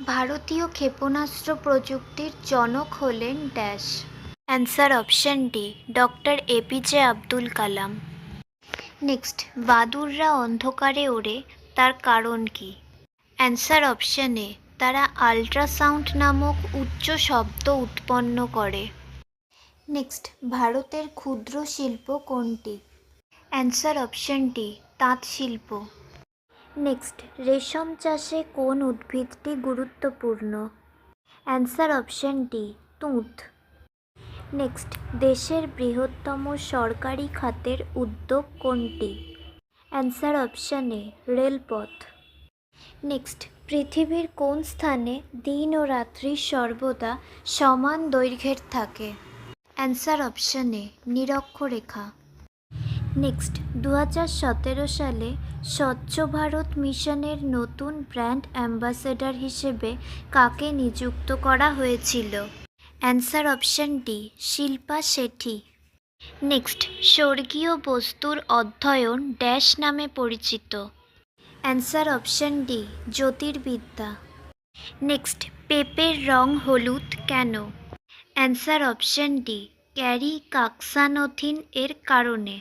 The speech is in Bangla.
ভারতীয় ক্ষেপণাস্ত্র প্রযুক্তির জনক হলেন dash. Answer option D, doctor APJ Abdul Kalam. Next, বাদুড়রা অন্ধকারে ওড়ে, তার কারণ কি? অ্যান্সার অপশন এ, তারা আল্ট্রাসাউন্ড নামক উচ্চ শব্দ উৎপন্ন করে। নেক্সট, ভারতের ক্ষুদ্র শিল্প কোনটি? অ্যান্সার অপশন ডি, তাঁত শিল্প। নেক্সট, রেশম চাষে কোন উদ্ভিদটি গুরুত্বপূর্ণ? অ্যান্সার অপশন ডি, তুঁত। নেক্সট, দেশের বৃহত্তম সরকারি খাতের উদ্যোগ কোনটি? অ্যান্সার অপশন এ, রেলপথ। নেক্সট, পৃথিবীর কোন স্থানে দিন ও রাত্রি সর্বদা সমান দৈর্ঘ্যের থাকে? অ্যান্সার অপশন এ, নিরক্ষরেখা। নেক্সট, 2017 সালে স্বচ্ছ ভারত মিশনের নতুন ব্র্যান্ড অ্যাম্বাসেডর হিসেবে কাকে নিযুক্ত করা হয়েছিল? Answer option D, Shilpa Shetty. Next, স্বর্গীয় বস্তুর অধ্যয়ন ড্যাশ নামে পরিচিত? অ্যান্সার অপশন ডি, জ্যোতির্বিদ্যা। নেক্সট, পেঁপের রং হলুদ কেন? Answer option D, caricaxanthin এর কারণে।